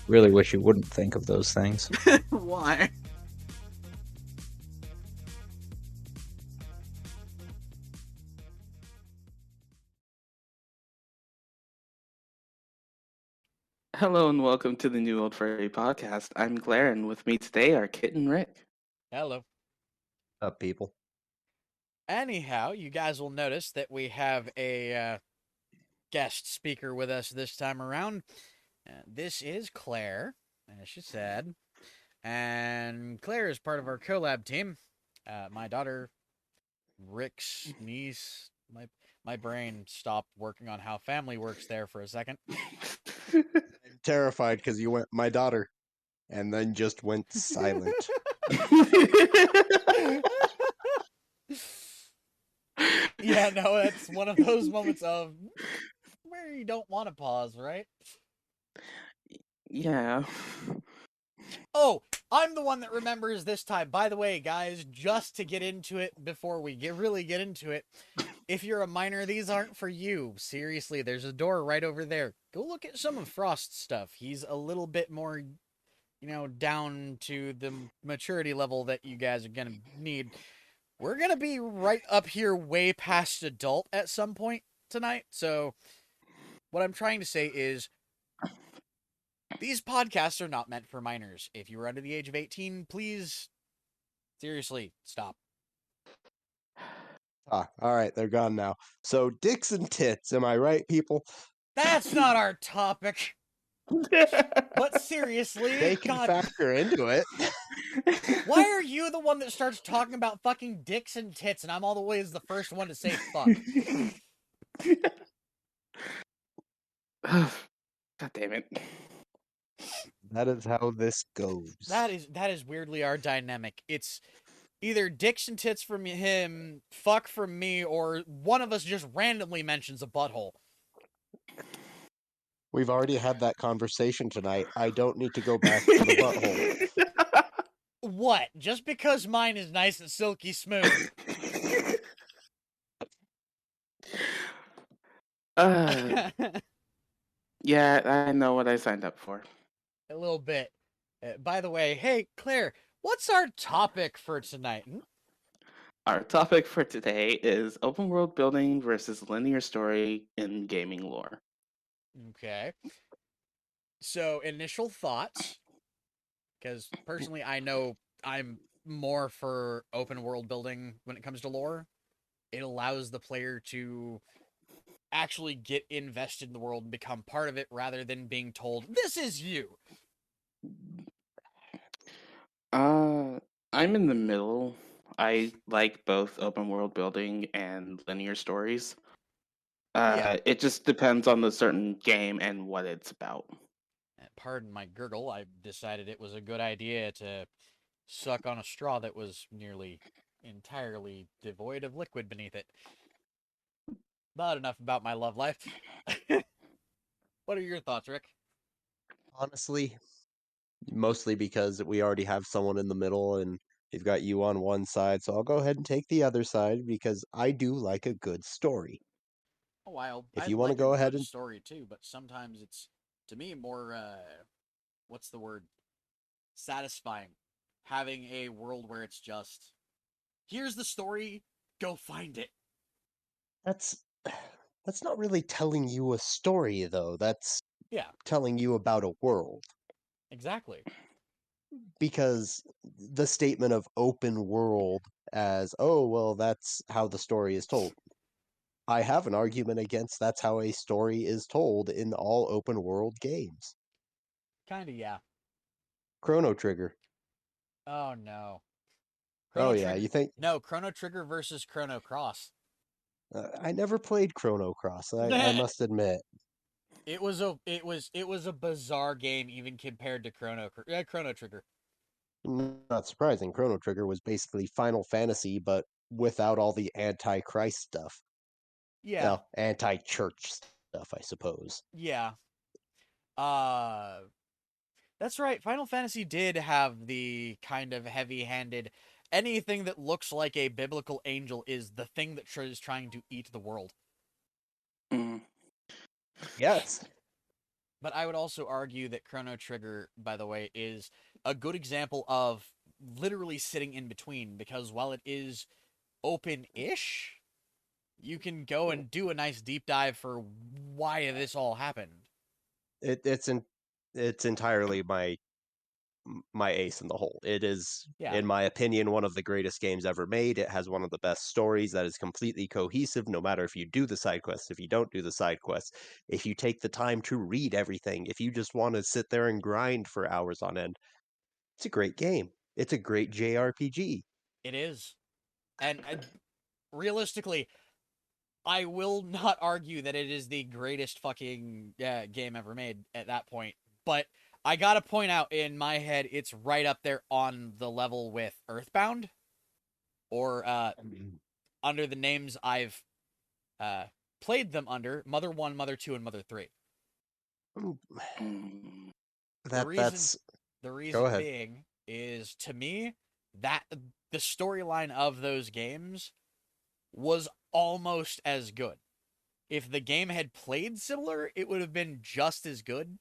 Really wish you wouldn't think of those things. Why? Hello and welcome to the New Old Furry podcast. I'm Claire, and with me today are Kit and Rick. Hello. Up, people. Anyhow, you guys will notice that we have a guest speaker with us this time around. This is Claire, as she said. And Claire is part of our collab team. My daughter, Rick's niece. My brain stopped working on how family works there for a second. I'm terrified because you went, my daughter, and then just went silent. Yeah, no, that's one of those moments of where you don't want to pause, right? Yeah. Oh, I'm the one that remembers this time. By the way, guys, just to get into it before we really get into it, if you're a minor, these aren't for you. Seriously, there's a door right over there. Go look at some of Frost's stuff. He's a little bit more, down to the maturity level that you guys are going to need. We're going to be right up here way past adult at some point tonight. So what I'm trying to say is these podcasts are not meant for minors. If you are under the age of 18, please, seriously, stop. Ah, all right, they're gone now. So, dicks and tits, am I right, people? That's not our topic. But seriously, They can God, factor into it. why are you the one that starts talking about fucking dicks and tits, and I'm always the first one to say fuck? God damn it. That is how this goes. That is weirdly our dynamic. It's either dicks and tits from him, fuck from me, or one of us just randomly mentions a butthole. We've already had that conversation tonight. I don't need to go back to the butthole. What? Just because mine is nice and silky smooth? Yeah, I know what I signed up for. A little bit. By the way, hey, Claire, what's our topic for tonight? Our topic for today is open world building versus linear story in gaming lore. Okay. So, initial thoughts. Because personally, I know I'm more for open world building when it comes to lore. It allows the player to actually get invested in the world and become part of it rather than being told, this is you. I'm in the middle. I like both open world building and linear stories. Yeah. It just depends on the certain game and what it's about. Pardon my gurgle, I decided it was a good idea to suck on a straw that was nearly entirely devoid of liquid beneath it. Not enough about my love life. What are your thoughts, Rick? Honestly, mostly because we already have someone in the middle and they've got you on one side, so I'll go ahead and take the other side because I do like a good story. Oh, If I you want to like a go ahead good and story too, but sometimes it's, to me, more, what's the word? Satisfying. Having a world where it's just, here's the story, go find it. that's that's not really telling you a story though. That's Yeah, telling you about a world. exactly. Because the statement of open world as, oh, well, that's how the story is told. I have an argument against that's how a story is told in all open world games. Kinda, yeah. Chrono Trigger. Oh, no. Oh, Chrono yeah, Trigger. you think? No, Chrono Trigger versus Chrono Cross. I never played Chrono Cross, I must admit. It was a bizarre game even compared to Chrono Trigger. Not surprising. Chrono Trigger was basically Final Fantasy, but without all the anti-Christ stuff. Yeah, Well, anti-church stuff, I suppose. yeah. Uh that's right. Final Fantasy did have the kind of heavy-handed anything that looks like a biblical angel is the thing that is trying to eat the world. Mm. Yes. But I would also argue that Chrono Trigger, by the way, is a good example of literally sitting in between, because while it is open-ish, you can go and do a nice deep dive for why this all happened. It's entirely my ace in the hole. It is, Yeah. in my opinion, one of the greatest games ever made. It has one of the best stories that is completely cohesive, no matter if you do the side quests, if you don't do the side quests, if you take the time to read everything, if you just want to sit there and grind for hours on end. It's a great game. It's a great JRPG. It is. And realistically, I will not argue that it is the greatest fucking game ever made at that point. But I gotta point out, in my head, it's right up there on the level with Earthbound, or under the names I've played them under: Mother 1, Mother 2, and Mother 3. Mm. That's The Go reason ahead. being is, to me, that the storyline of those games was almost as good. If the game had played similar, it would have been just as good.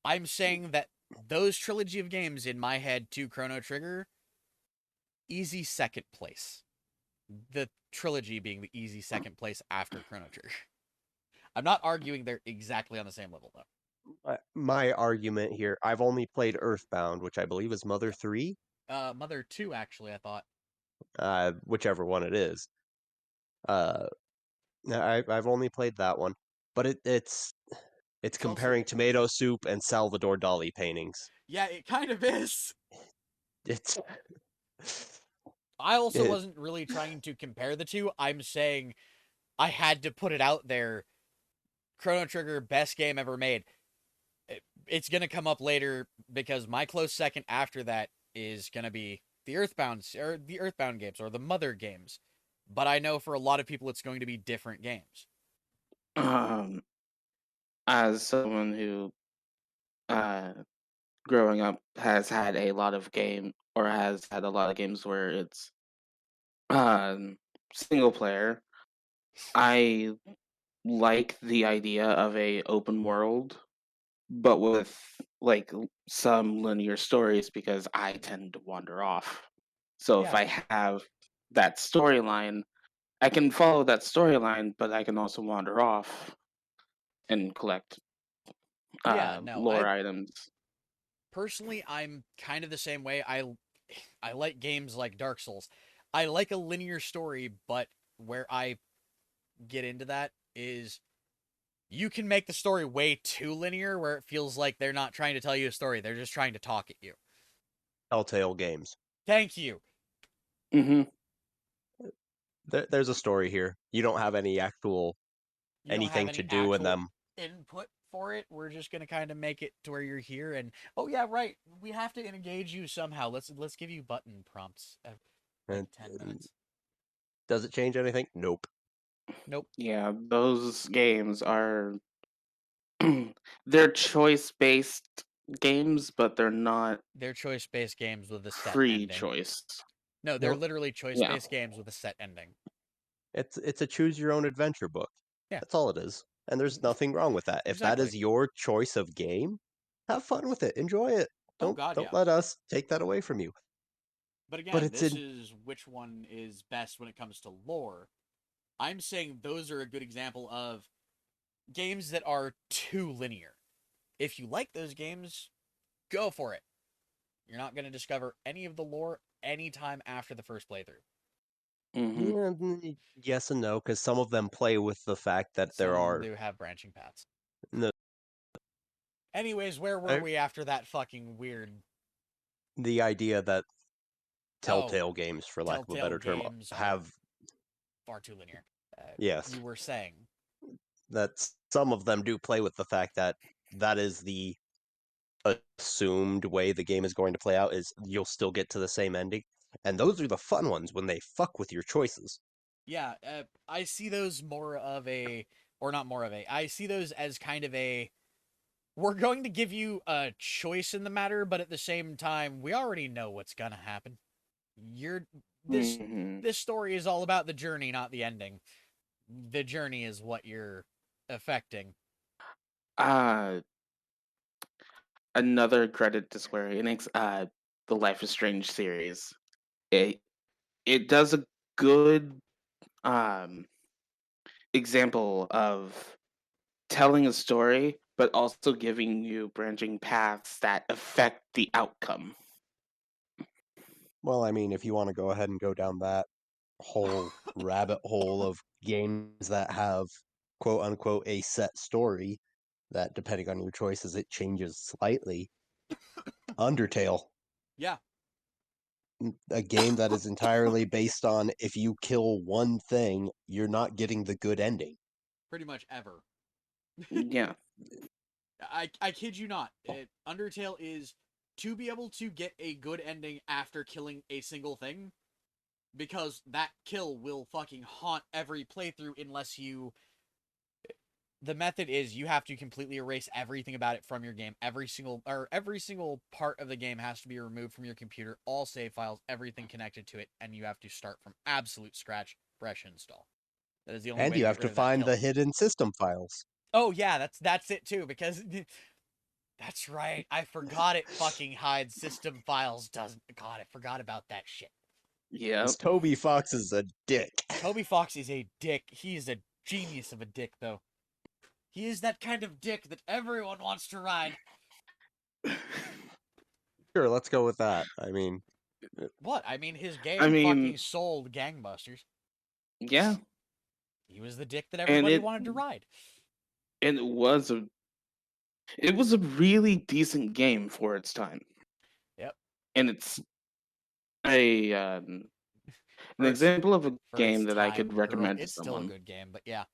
I'm saying that those trilogy of games, in my head, to Chrono Trigger, easy second place. The trilogy being the easy second place after Chrono Trigger. I'm not arguing they're exactly on the same level, though. My argument here, I've only played Earthbound, which I believe is Mother 3, Mother 2, actually, I thought. whichever one it is. Uh, I've only played that one, but it's It's also... comparing tomato soup and Salvador Dali paintings. Yeah, it kind of is. It's I also it, wasn't really trying to compare the two. I'm saying I had to put it out there. Chrono Trigger, best game ever made. It's going to come up later, because my close second after that is going to be the Earthbound games, or the Mother games. But I know for a lot of people it's going to be different games. Um, as someone who, uh, growing up, has had a lot of games where it's single player, I like the idea of a open world, but with like some linear stories, because I tend to wander off. So if Yeah. I have that storyline, I can follow that storyline, but I can also wander off and collect Yeah, no, lore items. personally, I'm kind of the same way. I like games like Dark Souls. I like a linear story, but where I get into that is, you can make the story way too linear, where it feels like they're not trying to tell you a story, they're just trying to talk at you. Telltale games. Thank you. Mm-hmm. There's a story here. You don't have any actual You don't have anything to any do in actual them. input for it. We're just gonna kind of make it to where you're here, and oh yeah, right. We have to engage you somehow. Let's give you button prompts every, like, And 10 minutes. does it change anything? Nope. Nope. Yeah, those games are they're choice-based games, but they're not They're choice-based games with a set free ending. choice. No, they're Nope. literally Yeah. choice-based games with a set ending. It's a choose your own adventure book. Yeah. That's all it is. And there's nothing wrong with that. If that Exactly. is your choice of game, have fun with it. Enjoy it. Oh Don't God, don't yeah. let us take that away from you. But But again, it's this in is which one is best when it comes to lore. I'm saying those are a good example of games that are too linear. If you like those games, go for it. You're not going to discover any of the lore anytime after the first playthrough. Mm-hmm. yeah, yes and no, because some of them play with the fact that Some there of them are do have branching paths. no, Anyways, where were we after that fucking weird... the idea that Oh, Telltale games, for lack of a Telltale better term, games are have far too linear. yes, You were saying. that some of them do play with the fact that that is the assumed way the game is going to play out, is you'll still get to the same ending. And those are the fun ones when they fuck with your choices. Yeah, I see those more of a... Or not more of a... I see those as kind of a... We're going to give you a choice in the matter, but at the same time, we already know what's gonna happen. You're... This... Mm-hmm. This story is all about the journey, not the ending. The journey is what you're affecting. Uh another credit to Square Enix, the Life is Strange series. It does a good example of telling a story, but also giving you branching paths that affect the outcome. Well, I mean, if you want to go ahead and go down that whole rabbit hole of games that have quote unquote a set story, that depending on your choices, it changes slightly. Undertale, Yeah, a game that is entirely based on if you kill one thing, you're not getting the good ending. pretty much ever. Yeah. I kid you not. Undertale is to be able to get a good ending after killing a single thing, because that kill will fucking haunt every playthrough unless you. The method is you have to completely erase everything about it from your game. Every single part of the game has to be removed from your computer. All save files, everything connected to it, and you have to start from absolute scratch, fresh install. That is the only And way you to have get to rid of that find kill. the hidden system files. Oh yeah, that's it too, because that's right. I forgot it fucking hides system files doesn't. God, I forgot about that shit. Yeah. Toby Fox is a dick. Toby Fox is a dick. He is a genius of a dick, though. He is that kind of dick that everyone wants to ride. Sure, let's go with that. I mean, What? I mean, his game I mean, fucking sold gangbusters. yeah, He was the dick that and everybody wanted to ride. it was a really decent game for its time. Yep. And it's a an example of a For game its that I time, could recommend to it's still a someone. good game, but yeah.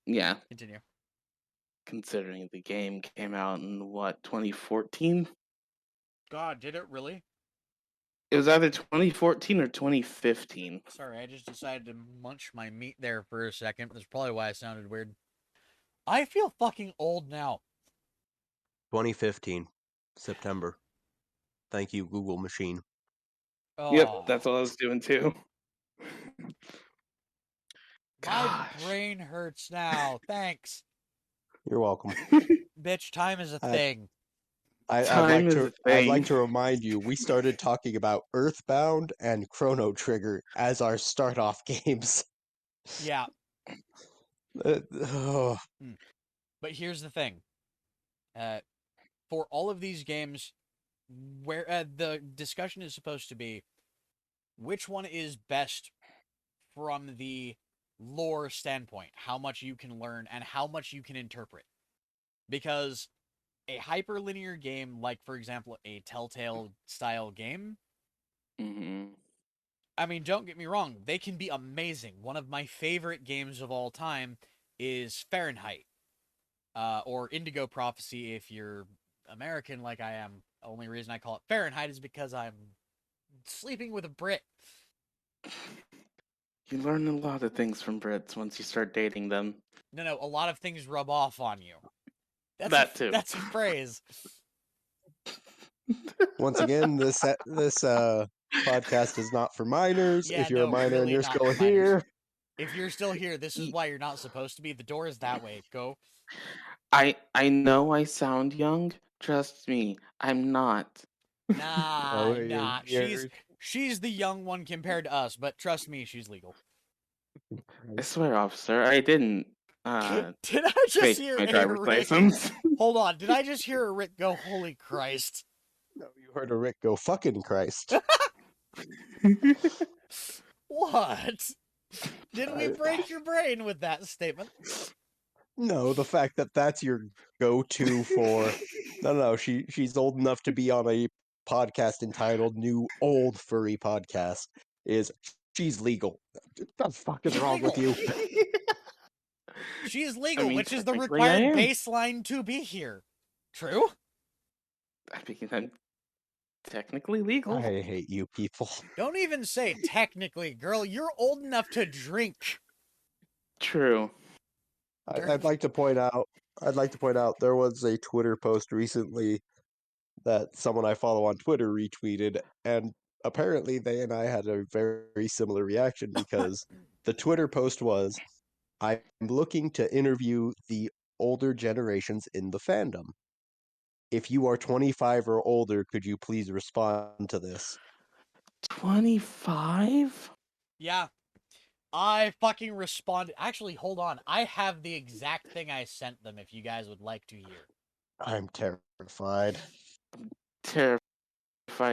Yeah, Continue. considering the game came out in what, 2014? God, did it really? It was either 2014 or 2015. Sorry, I just decided to munch my meat there for a second. That's probably why it sounded weird. I feel fucking old now. 2015, September. Thank you, Google machine. Yep, Oh, that's what I was doing too. my Gosh. brain hurts now. Thanks. You're welcome. Bitch, time is a I- thing. Time is a I'd like thing. to remind you, we started talking about Earthbound and Chrono Trigger as our start off games. Yeah, Oh, but here's the thing. For all of these games, where the discussion is supposed to be, which one is best from the lore standpoint, how much you can learn and how much you can interpret. Because a hyperlinear game, like for example a Telltale style game, Hmm. I mean, don't get me wrong, they can be amazing. One of my favorite games of all time is Fahrenheit, or Indigo Prophecy if you're American like I am. The only reason I call it Fahrenheit is because I'm sleeping with a Brit. You learn a lot of things from Brits once you start dating them. No, a lot of things rub off on you. That too. That's a phrase. once again, this podcast is not for minors. Yeah, If you're a no, minor and really you're not still for minors. here, If you're still here, this is why you're not supposed to be. The door is that way. Go. I know I sound young. Trust me, I'm not. Nah. you're She's the young one compared to us, but trust me, she's legal. I swear, officer, I didn't Did I just fake hear my a driver's Rick? license. Hold on. Did I just hear a Rick go, "Holy Christ"? no, you heard a Rick go fucking Christ. What? Did we break your brain with that statement? No, the fact that that's your go-to for no, she's old enough to be on a podcast entitled "New Old Furry Podcast" is she's legal. What the fuck is She's wrong with you? legal. She is I legal, mean, which is the technically I required am. baseline to be here. True? I mean, I'm technically legal. I hate you people. Don't even say technically, girl. You're old enough to drink. True. I'd like to point out. There was a Twitter post recently that someone I follow on Twitter retweeted, and apparently they and I had a very similar reaction because the Twitter post was, "I'm looking to interview the older generations in the fandom." if you are 25 or older, could you please respond to this? 25? Yeah. I fucking responded. Actually, hold on. I have the exact thing I sent them if you guys would like to hear. I'm terrified. Terrified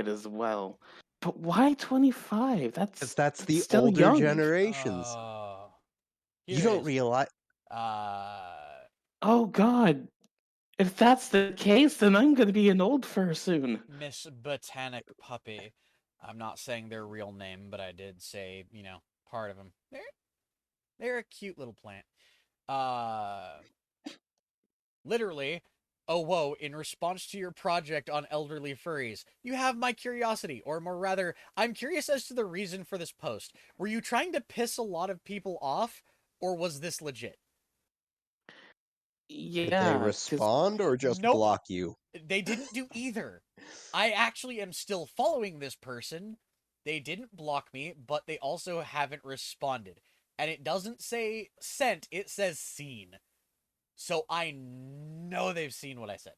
as well. But why 25? Because that's the still older young. generations. Here You it don't is. realize. Oh god. If that's the case, then I'm gonna be an old fur soon. Miss Botanic Puppy. I'm not saying their real name, but I did say, part of them. They're a cute little plant. Literally, oh whoa, in response to your project on elderly furries, you have my curiosity, or more rather, I'm curious as to the reason for this post. Were you trying to piss a lot of people off, or was this legit? Did they Yeah, 'cause respond or just Nope. block you? They didn't do either. I actually am still following this person. They didn't block me, but they also haven't responded. And it doesn't say sent, it says seen. So I know they've seen what I said.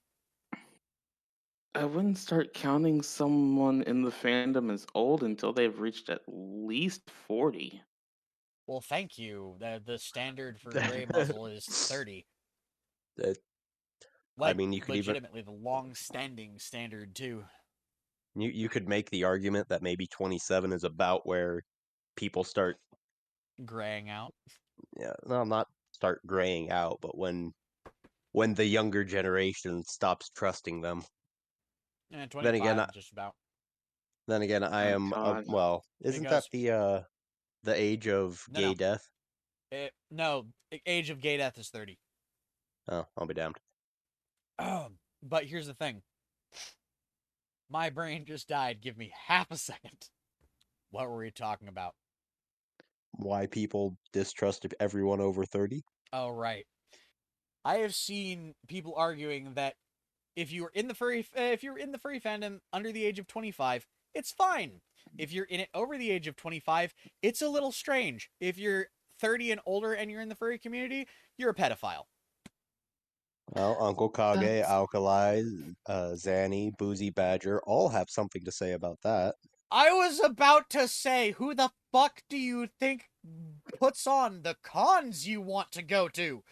I wouldn't start counting someone in the fandom as old until they've reached at least 40. Well, thank you. The standard for gray muzzle is 30. That- Like, you could even legitimately, the long-standing standard, too. you could make the argument that maybe 27 is about where people start, Graying out. not start graying out, but when the younger generation stops trusting them. Yeah, Then again, 25, just about. I Oh am god. well. Isn't Because- that the age of No, gay no. death? No, age of gay death is 30. Oh, I'll be damned. But here's the thing. My brain just died. Give me half a second. What were we talking about? Why people distrust everyone over 30? Oh, right. I have seen people arguing that if you're in the furry fandom under the age of 25, it's fine. If you're in it over the age of 25, it's a little strange. If you're 30 and older and you're in the furry community, you're a pedophile. Well, Uncle Kage, That's- Alkali, Zanny, Boozy Badger all have something to say about that. I was about to say, who the fuck do you think puts on the cons you want to go to?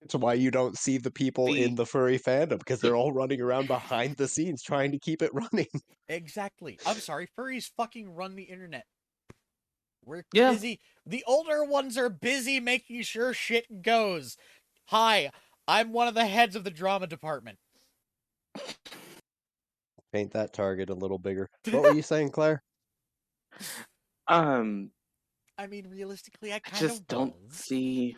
It's why you don't see the people in the furry fandom, because they're all running around behind the scenes trying to keep it running. Exactly. I'm sorry, furries fucking run the internet. We're Yeah. busy. The older ones are busy making sure shit goes. Hi, I'm one of the heads of the drama department. Paint that target a little bigger. What were you saying, Claire? I mean, realistically, I I kind of just don't see.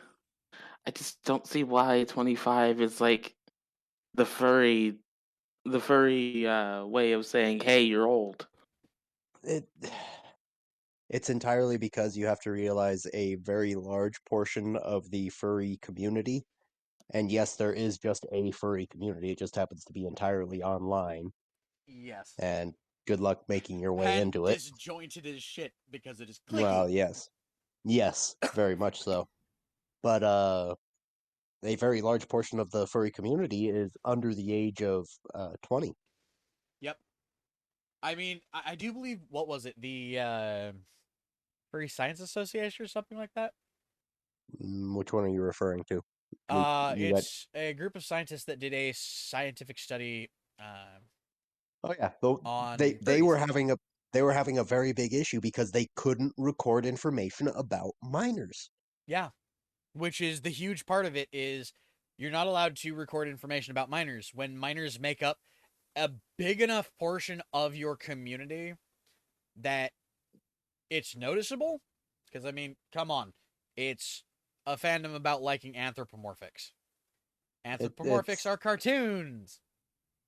I just don't see why 25 is like the furry way of saying, "Hey, you're old." It's entirely because you have to realize a very large portion of the furry community, and yes, there is just a furry community. It just happens to be entirely online, Yes. and good luck making your way And into it. disjointed as shit because it is clicky. Well, yes, very much so. But a very large portion of the furry community is under the age of 20. Yep. I mean, I do believe, what was it? The Furry Science Association or something like that? Which one are you referring to? You got- It's a group of scientists that did a scientific study Oh yeah, on they were furries. having a very big issue because they couldn't record information about minors. Yeah. Which is the huge part of it is you're not allowed to record information about minors. When minors make up a big enough portion of your community that it's noticeable, because I mean, come on, it's a fandom about liking anthropomorphics. Anthropomorphics It's are cartoons.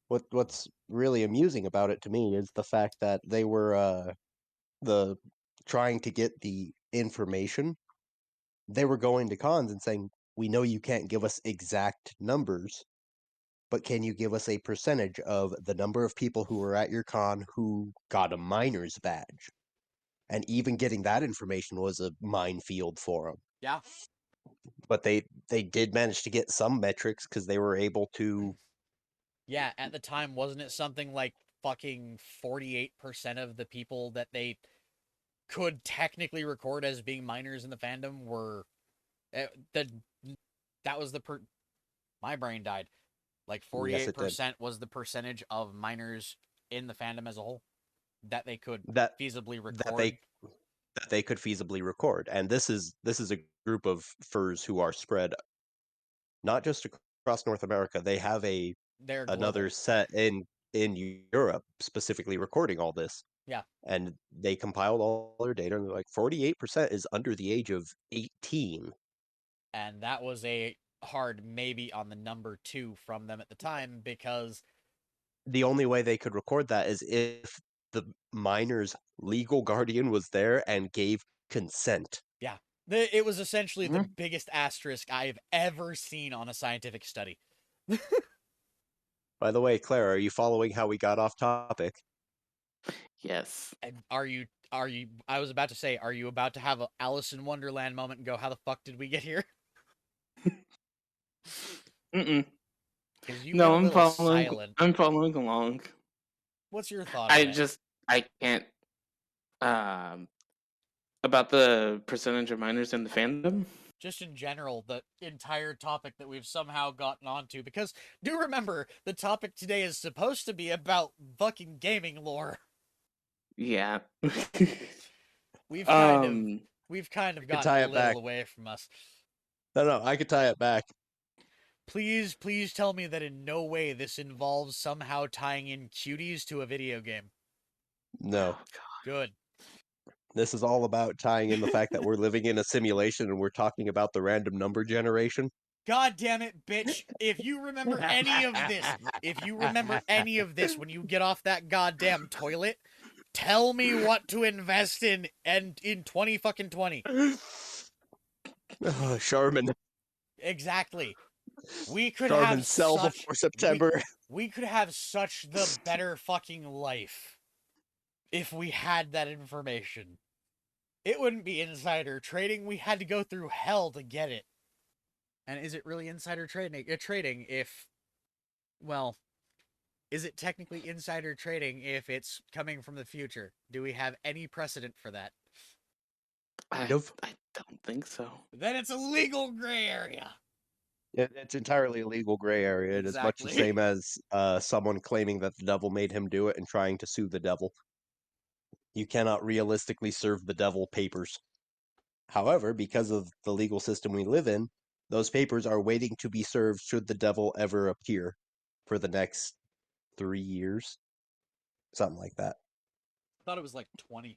what's really amusing about it to me is the fact that they were the trying to get the information. They were going to cons and saying, "We know you can't give us exact numbers, but can you give us a percentage of the number of people who were at your con who got a miner's badge?" And even getting that information was a minefield for them. Yeah. But they did manage to get some metrics because they were able to Yeah, at the time, wasn't it something like fucking 48% of the people that they could technically record as being minors in the fandom were the that was my brain died. Like Yes, it did. 48% was the percentage of minors in the fandom as a whole that they could That feasibly that record. they could feasibly record, and this is a group of furs who are spread not just across North America. They have They're another global. set in Europe specifically recording all this. Yeah. And they compiled all their data, and they're like 48% is under the age of 18. And that was a hard maybe on the number 2 from them at the time, because The only way they could record that is if the minor's legal guardian was there and gave consent. yeah, it was essentially the Mhm. biggest asterisk I've ever seen on a scientific study. By the way, Claire, are you following how we got off topic? Yes. And are you I was about to say, are you about to have a Alice in Wonderland moment and go, how the fuck did we get here? Mm-mm. Because you No, went a little silent. I'm following along. What's your thought on it? I can't. About the percentage of minors in the fandom. Just in general, the entire topic that we've somehow gotten onto. Because do remember, the topic today is supposed to be about fucking gaming lore. Yeah. We've um. kind of gotten tie a it little back. away from us. No, I could tie it back. Please tell me that in no way this involves somehow tying in cuties to a video game. No. Oh, Good. This is all about tying in the fact that we're living in a simulation and we're talking about the random number generation. God damn it, bitch. If you remember any of this when you get off that goddamn toilet, tell me what to invest in and in 2020. Charmin. Exactly. We could Charmin, have sell such before September. we could have such the better fucking life if we had that information. It wouldn't be insider trading. We had to go through hell to get it. And is it really insider trading if, well, is it technically insider trading if it's coming from the future? Do we have any precedent for that? I Nope. don't think so. Then it's a legal gray area. It's entirely a legal gray area. It is much the Exactly. same as someone claiming that the devil made him do it and trying to sue the devil. You cannot realistically serve the devil papers. However, because of the legal system we live in, those papers are waiting to be served should the devil ever appear for the next 3 years. Something like that. I thought it was like 20.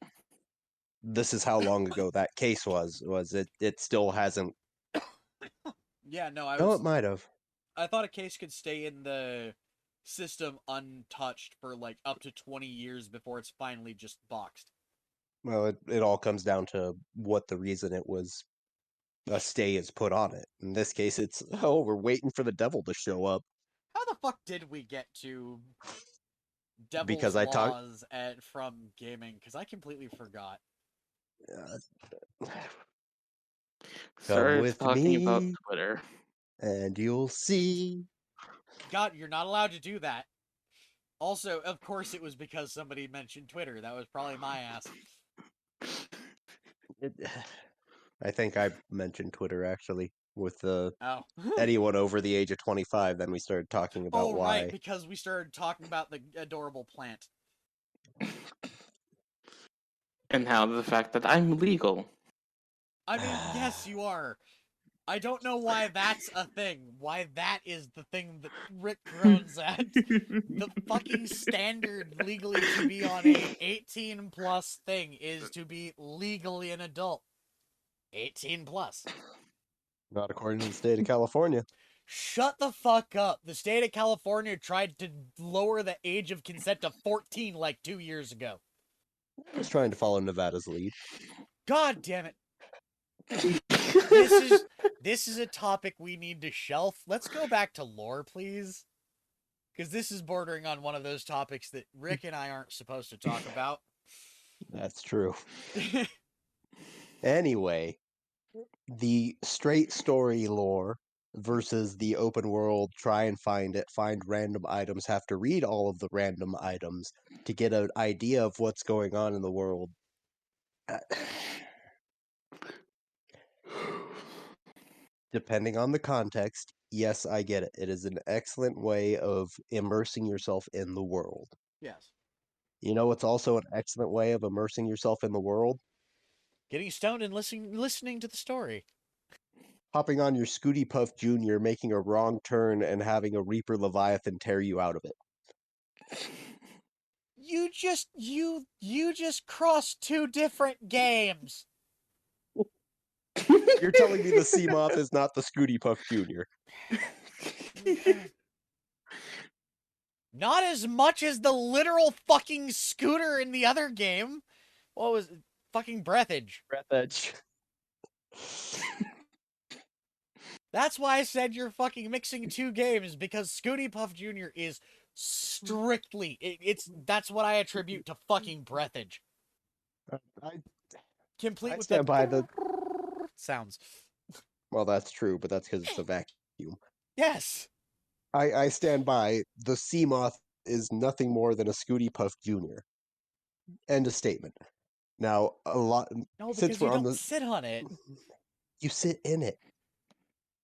This is how long ago that case was. It still hasn't. Yeah, no, No, it might have. I thought a case could stay in the system untouched for like up to 20 years before it's finally just boxed. Well, it all comes down to what the reason it was a stay is put on it. In this case, it's, oh, we're waiting for the devil to show up. How the fuck did we get to Devil's Because I talked. Laws from gaming? Because I completely forgot. Started with talking about me. Twitter. And you'll see. God, you're not allowed to do that. Also, of course, it was because somebody mentioned Twitter. That was probably my ass. I think I mentioned Twitter actually with Oh. anyone over the age of 25. Then we started talking about Oh, why. right, because we started talking about the adorable plant. And how the fact that I'm legal. I mean, yes, you are. I don't know why that's a thing. Why that is the thing that Rick groans at. The fucking standard legally to be on a 18 plus thing is to be legally an adult. 18 plus. Not according to the state of California. Shut the fuck up. The state of California tried to lower the age of consent to 14 like 2 years ago. I was trying to follow Nevada's lead. God damn it. This is a topic we need to shelf. Let's go back to lore, please. Because this is bordering on one of those topics that Rick and I aren't supposed to talk about. That's true. Anyway, the straight story lore versus the open world, try and find it, find random items, have to read all of the random items to get an idea of what's going on in the world. Depending on the context, yes, I get it. It is an excellent way of immersing yourself in the world. Yes. You know what's also an excellent way of immersing yourself in the world? Getting stoned and listening to the story. Hopping on your Scooty Puff Jr., making a wrong turn, and having a Reaper Leviathan tear you out of it. You just crossed two different games. You're telling me the Seamoth is not the Scooty Puff Jr. Not as much as the literal fucking scooter in the other game. What was it? Fucking Breathage. Breath Edge. That's why I said you're fucking mixing two games, because Scooty Puff Jr. is strictly that's what I attribute to fucking Breathage. Complete I with stand by the. sounds. Well, that's true, but that's because it's a vacuum. Yes. I stand by the Seamoth is nothing more than a Scooty Puff Jr. End of statement. Now, a lot. No, since because we're you on don't the, sit on it. you sit in it.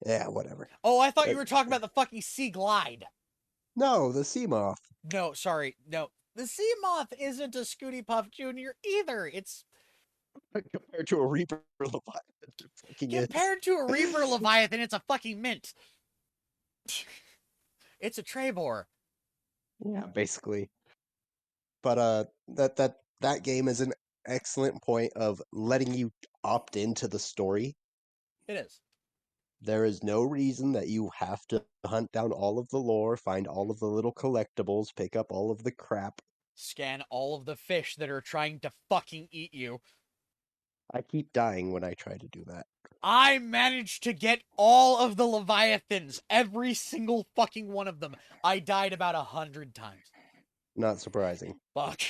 Yeah, whatever. Oh, I thought you were talking about the fucking Sea Glide. No, the Seamoth. No, sorry. No. The Sea Moth isn't a Scooty Puff Jr. either. It's Compared to a Reaper Leviathan, it fucking is. compared to a Reaper Leviathan, it's a fucking mint. It's a Trebor. Yeah, basically. But that game is an excellent point of letting you opt into the story. It is. There is no reason that you have to hunt down all of the lore, find all of the little collectibles, pick up all of the crap. Scan all of the fish that are trying to fucking eat you. I keep dying when I try to do that. I managed to get all of the Leviathans. Every single fucking one of them. I died about 100 times. Not surprising. Fuck.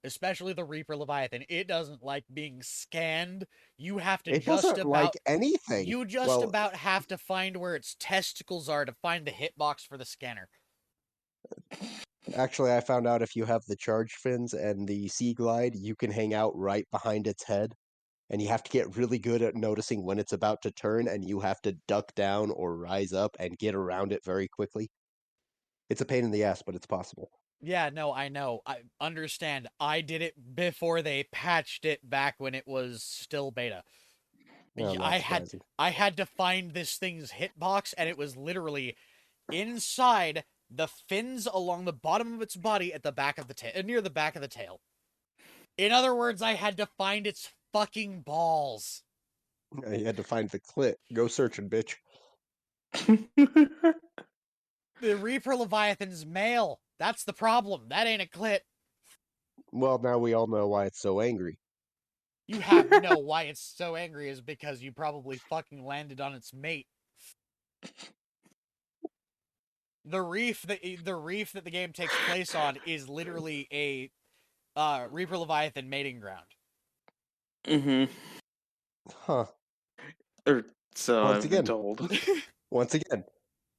Especially the Reaper Leviathan. It doesn't like being scanned. You have to It just doesn't about like anything. you just Well, about have to find where its testicles are to find the hitbox for the scanner. actually, I found out if you have the charge fins and the Sea Glide, you can hang out right behind its head. And you have to get really good at noticing when it's about to turn, and you have to duck down or rise up and get around it very quickly. It's a pain in the ass, but it's possible. Yeah, no, I know. I understand. I did it before they patched it back when it was still beta. Well, not surprising. I had to find this thing's hitbox, and it was literally inside the fins along the bottom of its body at the back of the tail, near the back of the tail. In other words, I had to find its fucking balls. You had to find the clit. Go searching, bitch. The Reaper Leviathan's male. That's the problem. That ain't a clit. Well, now we all know why it's so angry. You have to know why it's so angry is because you probably fucking landed on its mate. The reef that the game takes place on is literally a Reaper Leviathan mating ground. Mm-hmm. Huh. Or so Once I've been again. told. Once again,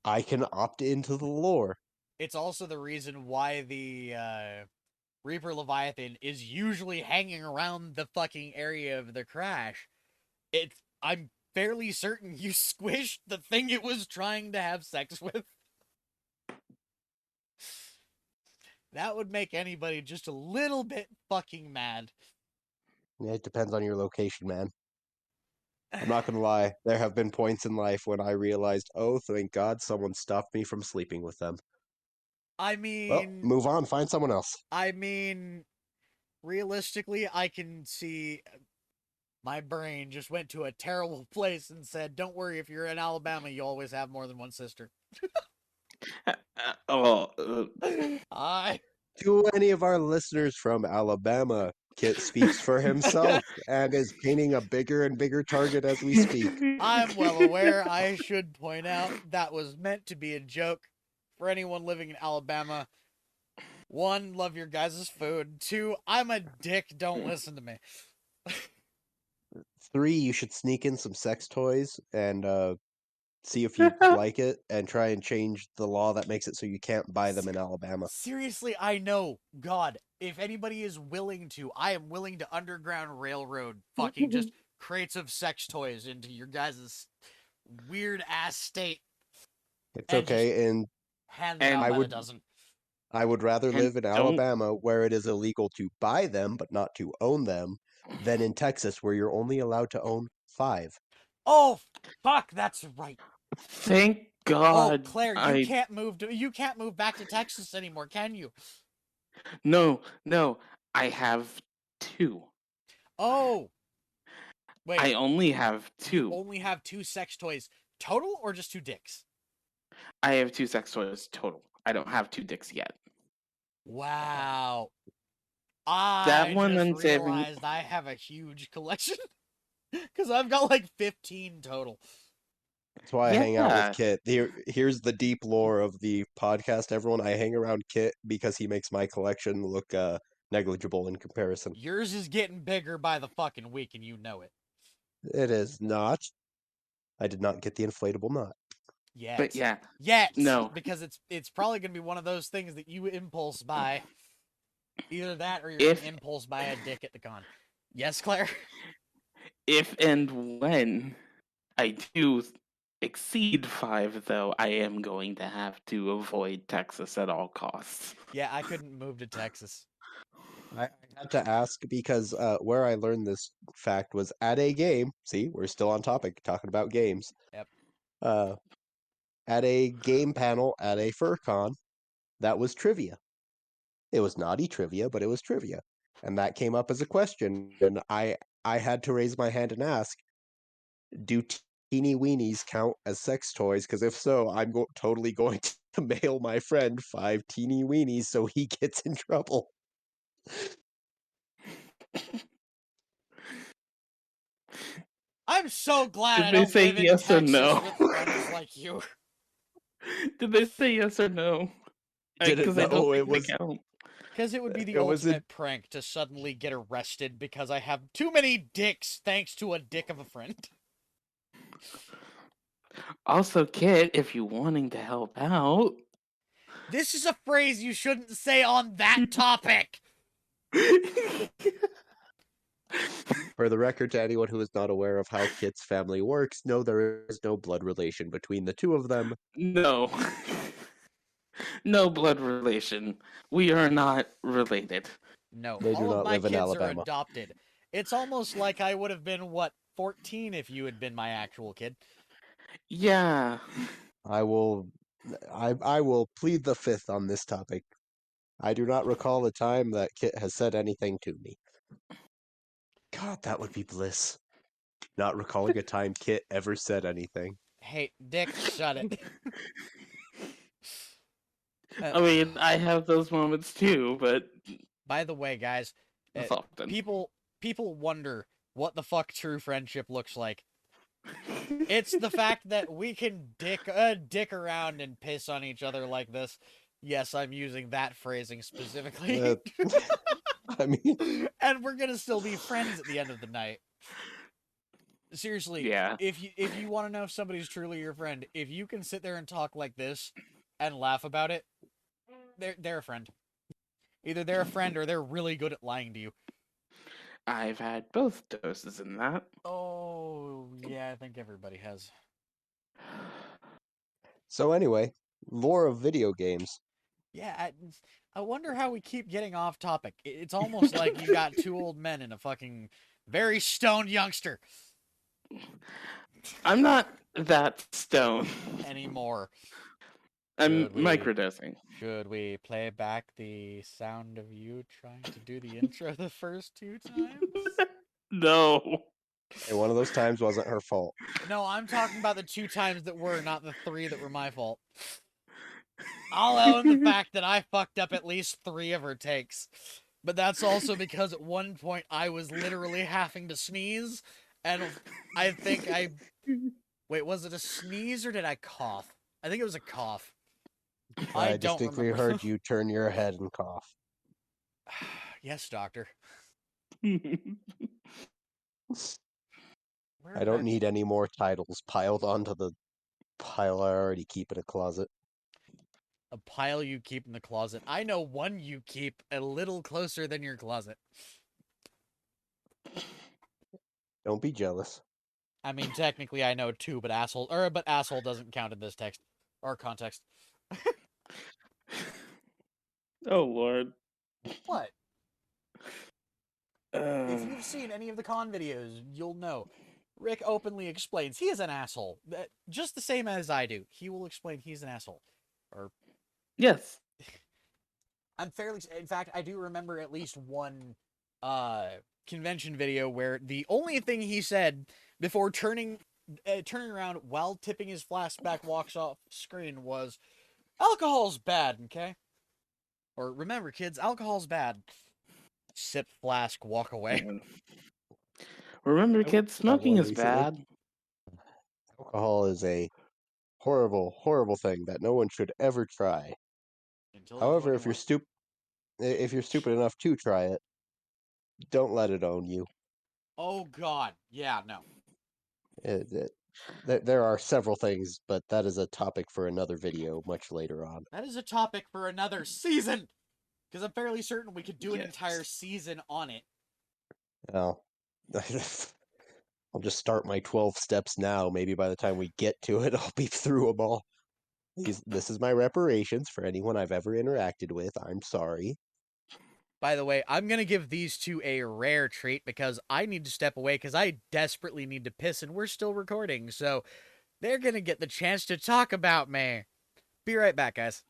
I can opt into the lore. It's also the reason why the Reaper Leviathan is usually hanging around the fucking area of the crash. I'm fairly certain you squished the thing it was trying to have sex with. That would make anybody just a little bit fucking mad. Yeah, it depends on your location, man. I'm not gonna lie, there have been points in life when I realized, oh, thank God someone stopped me from sleeping with them. I Well, mean, move on, find someone else. realistically, I can see my brain just went to a terrible place and said, don't worry, if you're in Alabama, you always have more than one sister. I To any of our listeners from Alabama, Kit speaks for himself and is painting a bigger and bigger target as we speak. I'm well aware. I should point out that was meant to be a joke for anyone living in Alabama. 1, love your guys' food. 2, I'm a dick. Don't listen to me. 3, you should sneak in some sex toys and see if you like it, and try and change the law that makes it so you can't buy them in Alabama. Seriously, I know. God, if anybody is willing to, I am willing to underground railroad fucking just crates of sex toys into your guys' weird ass state It's and just okay, and hand them And out I by the would dozen. I would rather And live in don't- Alabama where it is illegal to buy them but not to own them than in Texas where you're only allowed to own 5. Oh, fuck, that's right. thank Oh, God Claire, I you can't move back to Texas anymore, can you? no, I have 2. Oh, wait. I only have You 2. only have 2 sex toys total or just 2 dicks? I have 2 sex toys total. I don't have 2 dicks yet. Wow. That I one just I'm saving. realized I have a huge collection. Because I've got like 15 total. That's why I hang out Yeah. with Kit. Here's the deep lore of the podcast, everyone. I hang around Kit because he makes my collection look negligible in comparison. Yours is getting bigger by the fucking week, and you know it. It is not. I did not get the inflatable nut. Yet. But yeah, Yet. no. Because it's probably going to be one of those things that you impulse buy. Either that or you're going If to impulse buy a dick at the con. Yes, Claire? if and when I do exceed 5, though, I am going to have to avoid Texas at all costs. Yeah, I couldn't move to Texas. I had to ask because where I learned this fact was at a game. See, we're still on topic, talking about games. Yep. At a game panel at a FurCon, that was trivia. It was naughty trivia, but it was trivia, and that came up as a question, and I had to raise my hand and ask, do teeny weenies count as sex toys? Because if so, I'm totally going to mail my friend 5 teeny weenies so he gets in trouble. I'm so glad Did I they don't say live in yes or Texas no? with friends like you. Did they say yes or no? Didn't Because I don't know think it was. they count. Because it would be the It was a ultimate prank to suddenly get arrested because I have too many dicks thanks to a dick of a friend. Also, Kit, if you're wanting to help out. This is a phrase you shouldn't say on that topic. For the record, to anyone who is not aware of how Kit's family works, no, there is no blood relation between the two of them. No. No blood relation. We are not related. No, They do all of not my live in kids are Alabama. adopted. It's almost like I would have been, what, 14 if you had been my actual kid. Yeah. I will plead the fifth on this topic. I do not recall a time that Kit has said anything to me. God, that would be bliss. Not recalling a time Kit ever said anything. Hey, Dick, shut it. I mean, I have those moments too, but By the way, guys, that's often. people wonder what the fuck true friendship looks like. It's the fact that we can dick around and piss on each other like this. Yes, I'm using that phrasing specifically. I mean, And we're gonna still be friends at the end of the night. Seriously, Yeah. if you want to know if somebody's truly your friend, if you can sit there and talk like this and laugh about it, they're a friend. Either they're a friend or they're really good at lying to you. I've had both doses in that. Oh, yeah, I think everybody has. so anyway, lore of video games. Yeah, I wonder how we keep getting off topic. It's almost like you got 2 old men and a fucking very stoned youngster I'm not that stoned. anymore. I'm Should we- microdosing. Should we play back the sound of you trying to do the intro the first 2 times? No. Hey, one of those times wasn't her fault. No, I'm talking about the 2 times that were, not the 3 that were my fault. I'll own the fact that I fucked up at least 3 of her takes. But that's also because at one point I was literally having to sneeze, and I think I... Wait, was it a sneeze or did I cough? I think it was a cough. I don't distinctly remember. heard you turn your head and cough. Yes, doctor. I don't need any more titles piled onto the pile I already keep in a closet. A pile you keep in the closet. I know one you keep a little closer than your closet. Don't be jealous. I mean, technically, I know two, but asshole doesn't count in this text or context. Oh Lord. What? If Uh, you've seen any of the con videos, you'll know. Rick openly explains he is an asshole, just the same as I do. He will explain he's an asshole, or yes. I'm fairly. In fact, I do remember at least one convention video where the only thing he said before turning around while tipping his flask back walks off screen was, "Alcohol's bad, okay?" Or remember, kids, alcohol's bad. Sip flask, walk away. Remember, I kids, had smoking one is recently. bad. Alcohol is a horrible, horrible thing that no one should ever try. Until However, if 21. you're stupid enough to try it, don't let it own you. Oh God, yeah, no. There are several things, but that is a topic for another video much later on. That is a topic for another season, because I'm fairly certain we could do an Yes. entire season on it. Well, I'll just start my 12 steps now. Maybe by the time we get to it, I'll be through them all. This is my reparations for anyone I've ever interacted with. I'm sorry. By the way, I'm gonna give these two a rare treat because I need to step away because I desperately need to piss and we're still recording, so they're gonna get the chance to talk about me. Be right back, guys.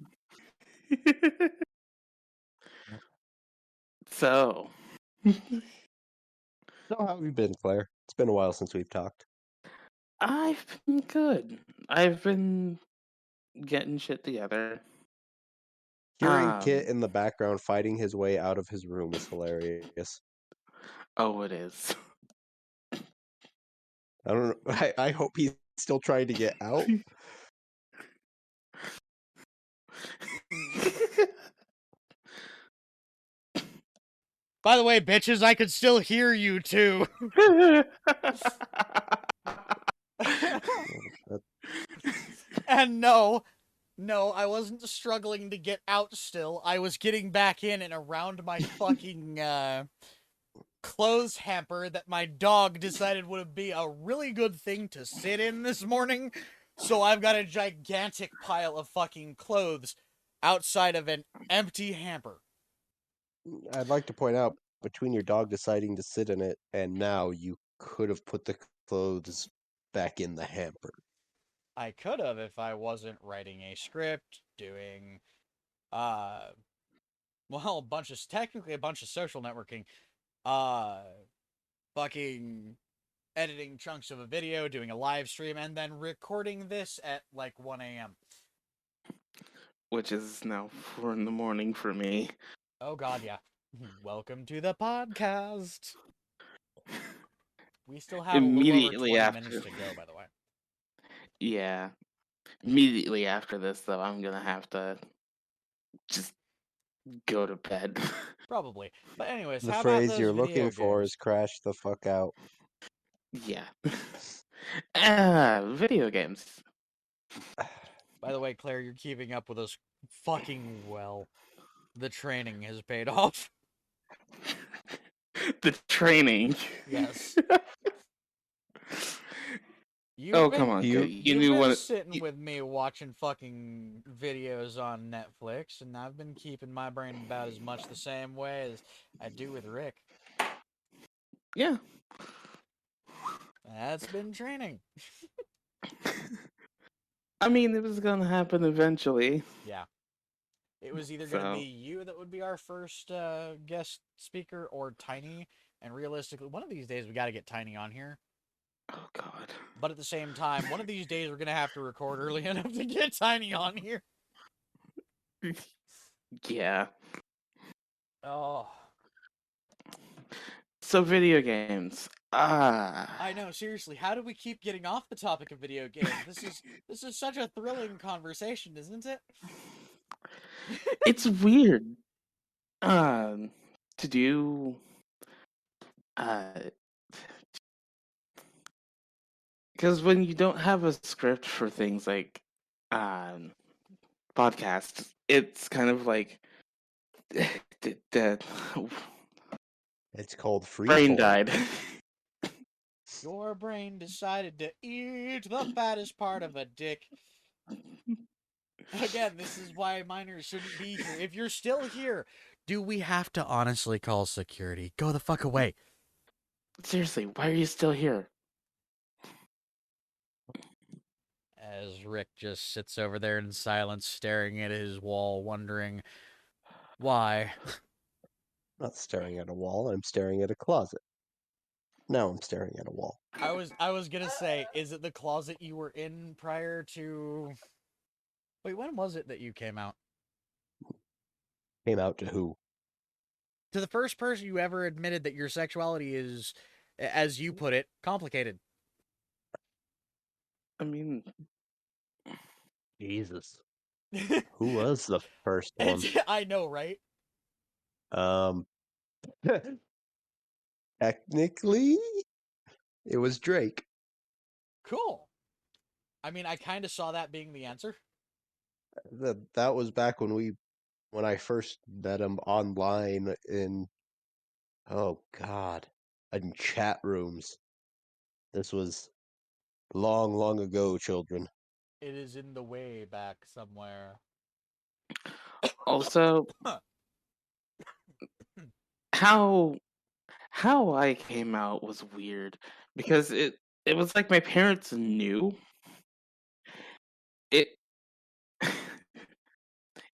So, So, how have you been, Claire? It's been a while since we've talked. I've been good. I've been getting shit together. Hearing Kit Um, in the background fighting his way out of his room is hilarious. oh, it is. I don't know. I hope he's still trying to get out. By the way, bitches, I could still hear you too. And no, I wasn't struggling to get out still. I was getting back in and around my fucking clothes hamper that my dog decided would be a really good thing to sit in this morning. So I've got a gigantic pile of fucking clothes outside of an empty hamper. I'd like to point out, between your dog deciding to sit in it and now, you could have put the clothes back in the hamper. I could have if I wasn't writing a script, doing well, technically a bunch of social networking, uh fucking editing chunks of a video, doing a live stream, and then recording this at like 1 a.m. Which is now 4 in the morning for me. Oh God, yeah. Welcome to the podcast. We still have a little over Immediately 20 after. minutes to go, by the way. Yeah. Immediately after this, though, I'm gonna have to just go to bed. Probably. But anyways, The how about phrase those you're video looking for games? is crash the fuck out. Yeah. Video games. By the way, Claire, you're keeping up with us fucking well. The training has paid off. The training. Yes. Oh, come on. You- You You've knew been what. sitting with me watching fucking videos on Netflix, and I've been keeping my brain about as much the same way as I do with Rick. Yeah. That's been training. I mean, it was gonna happen eventually. Yeah. It was either going to So. be you that would be our first guest speaker or Tiny, and realistically, one of these days we got to get Tiny on here. Oh, God. But at the same time, one of these days we're going to have to record early enough to get Tiny on here. Yeah. Oh. So, video games. I know, seriously, how do we keep getting off the topic of video games? This is such a thrilling conversation, isn't it? It's weird. To do. Because when you don't have a script for things like podcasts, it's kind of like dead. It's called Brain freeform. died. Your brain decided to eat the fattest part of a dick. Again, this is why minors shouldn't be here. If you're still here, do we have to honestly call security? Go the fuck away. Seriously, why are you still here? As Rick just sits over there in silence, staring at his wall, wondering why. I'm not staring at a wall, I'm staring at a closet. Now I'm staring at a wall. I was gonna say, is it the closet you were in prior to? Wait, when was it that you came out? Came out to who? To the first person you ever admitted that your sexuality is, as you put it, complicated. I mean, Jesus. Who was the first one? I know, right? Technically, it was Drake. Cool. I mean, I kind of saw that being the answer. That was back when I first met him online in, oh God, in chat rooms. This was long, long ago, children. It is in the way back somewhere. also, how I came out was weird because it was like my parents knew it.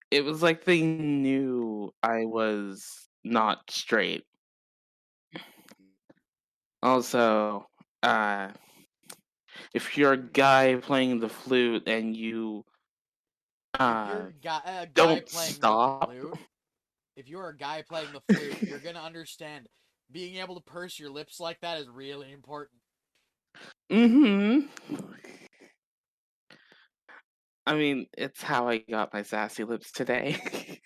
It was like they knew I was not straight. Also, if you're a guy playing the flute and you If you're a guy don't playing the stop, flute, if you're a guy playing the flute, you're gonna understand. Being able to purse your lips like that is really important. mm-hmm. I mean, it's how I got my sassy lips today.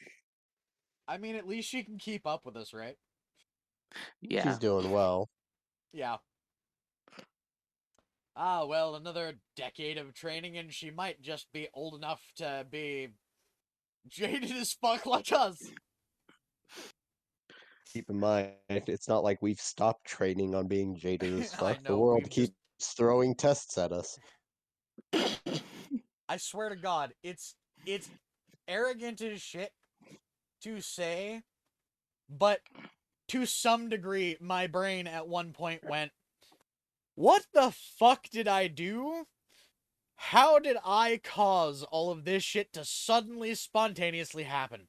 I mean, at least she can keep up with us, right? Yeah. She's doing well. Yeah. Ah, well, another decade of training, and she might just be old enough to be jaded as fuck like us. Keep in mind, it's not like we've stopped training on being jaded as I fuck. The know, world we've keeps just... throwing tests at us. I swear to God, it's arrogant as shit to say, but to some degree, my brain at one point went, what the fuck did I do? How did I cause all of this shit to suddenly, spontaneously happen?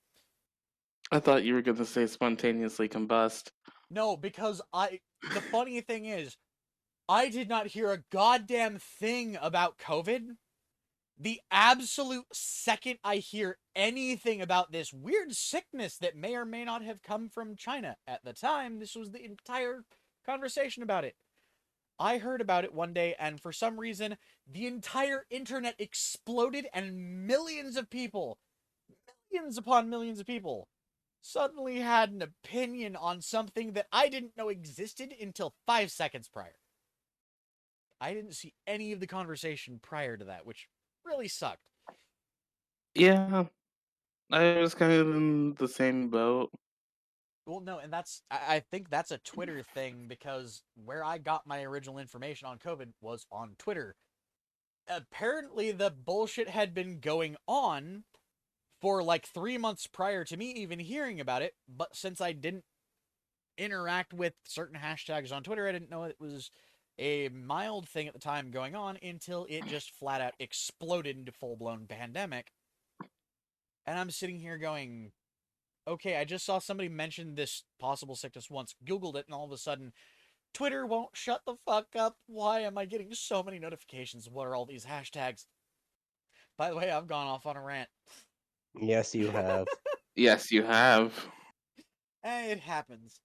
I thought you were gonna say spontaneously combust. No, because the funny thing is, I did not hear a goddamn thing about COVID. The absolute second I hear anything about this weird sickness that may or may not have come from China at the time, this was the entire conversation about it. I heard about it one day, and for some reason, the entire internet exploded, and millions of people, millions upon millions of people, suddenly had an opinion on something that I didn't know existed until 5 seconds prior. I didn't see any of the conversation prior to that, which really sucked. Yeah, I was kind of in the same boat. Well, no, and I think that's a Twitter thing, because where I got my original information on COVID was on Twitter. Apparently, the bullshit had been going on for like 3 months prior to me even hearing about it, but since I didn't interact with certain hashtags on Twitter, I didn't know it was a mild thing at the time going on until it just flat out exploded into full-blown pandemic. And I'm sitting here going, okay, I just saw somebody mention this possible sickness once, Googled it, and all of a sudden, Twitter won't shut the fuck up. Why am I getting so many notifications? What are all these hashtags? By the way, I've gone off on a rant. Yes, you have. Yes, you have. It happens.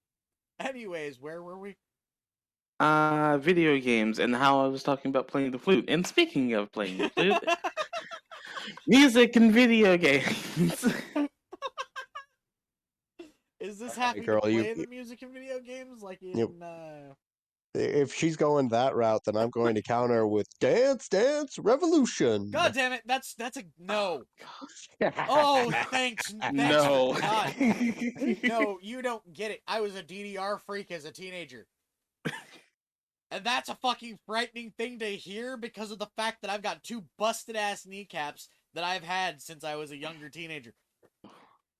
Anyways, where were we? Video games and how I was talking about playing the flute. And speaking of playing the flute, music and video games. Is this Hey, happy girl, to you- play the music in video games like in Yep. If she's going that route, then I'm going to counter with Dance Dance Revolution. God damn it! That's a no. Oh, Oh, thanks, no. God. No, you don't get it. I was a DDR freak as a teenager. And that's a fucking frightening thing to hear because of the fact that I've got 2 busted ass kneecaps that I've had since I was a younger teenager.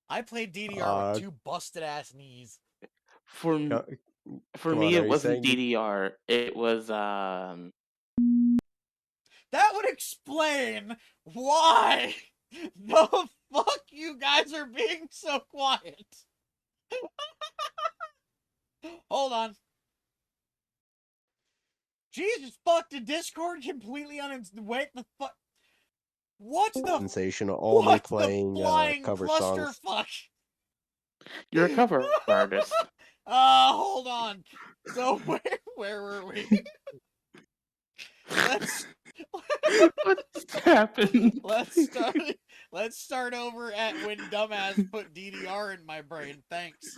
I played DDR with 2 busted ass knees. For Come me, on, are it you wasn't saying DDR. It was That would explain why the fuck you guys are being so quiet. Hold on. Jesus fuck, did Discord completely wait the fuck? What the sensation only what playing the flying cover songs? clusterfuck? you're a cover artist. Hold on. So where were we? Let's What's happened? let's start over at when dumbass put DDR in my brain. Thanks.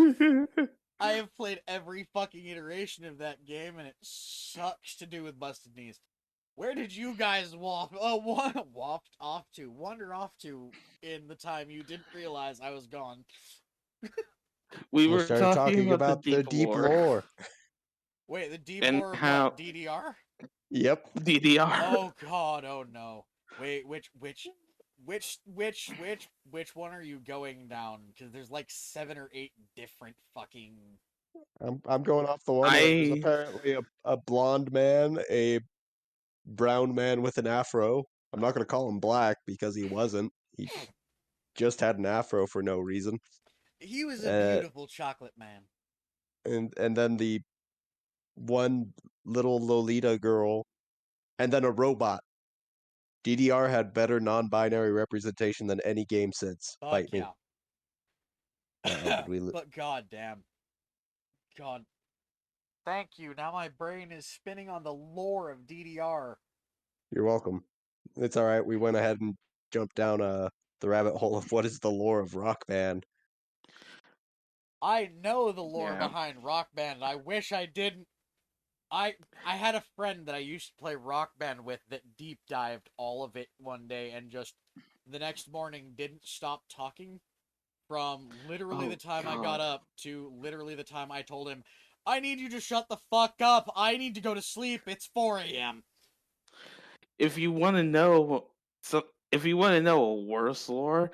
I have played every fucking iteration of that game, and it sucks to do with busted knees. Where did you guys wander off to in the time you didn't realize I was gone? We We were started talking about the deep lore. Wait, the deep And lore of how- what, DDR? Yep. DDR. Oh god, oh no. Wait, which one are you going down? Because there's like 7 or 8 different fucking. I'm going off the one where there's I apparently a blonde man, a brown man with an afro. I'm not going to call him black because he wasn't. He just had an afro for no reason. He was a beautiful chocolate man. And then the one little Lolita girl, and then a robot. DDR had better non-binary representation than any game since. Fuck Fight yeah. me. Did we But god damn. God. Thank you. Now my brain is spinning on the lore of DDR. You're welcome. It's all right. We went ahead and jumped down the rabbit hole of what is the lore of Rock Band. I know the lore Yeah. behind Rock Band. I wish I didn't. I had a friend that I used to play Rock Band with that deep dived all of it one day and just the next morning didn't stop talking from literally the time I got up to literally the time I told him, I need you to shut the fuck up. I need to go to sleep. It's 4 a.m. if you want to know a worse lore,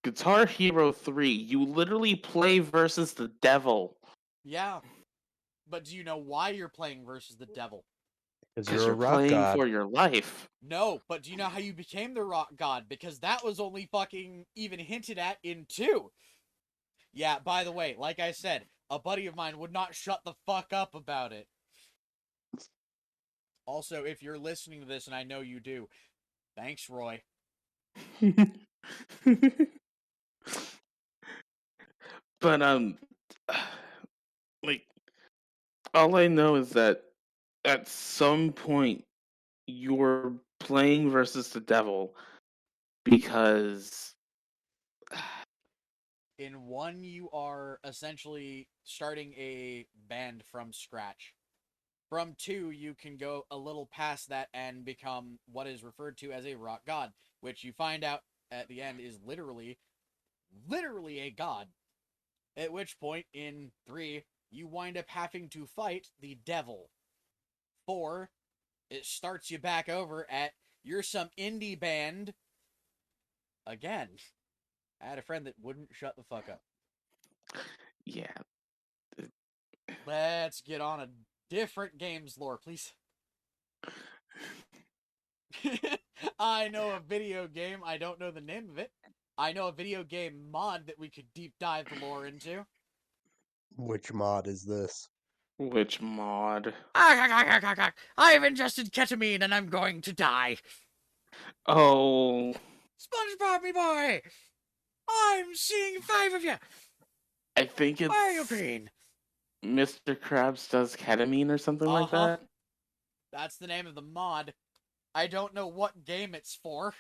Guitar Hero 3, you literally play versus the devil. Yeah. But do you know why you're playing versus the devil? Because you're playing for your life. No, but do you know how you became the rock god? Because that was only fucking even hinted at in 2. Yeah, by the way, like I said, a buddy of mine would not shut the fuck up about it. Also, if you're listening to this, and I know you do, thanks, Roy. But like, all I know is that at some point you're playing versus the devil because In 1, you are essentially starting a band from scratch. From 2, you can go a little past that and become what is referred to as a rock god, which you find out at the end is literally a god. At which point, in 3, you wind up having to fight the devil. 4, it starts you back over at you're some indie band. Again, I had a friend that wouldn't shut the fuck up. yeah. Let's get on a different game's lore, please. I know a video game. I don't know the name of it. I know a video game mod that we could deep dive the lore into. Which mod is this? Which mod? I've ingested ketamine and I'm going to die. Oh, SpongeBob, me boy! I'm seeing 5 of you! I think it's Why are you green? Mr. Krabs does ketamine or something like that. That's the name of the mod. I don't know what game it's for.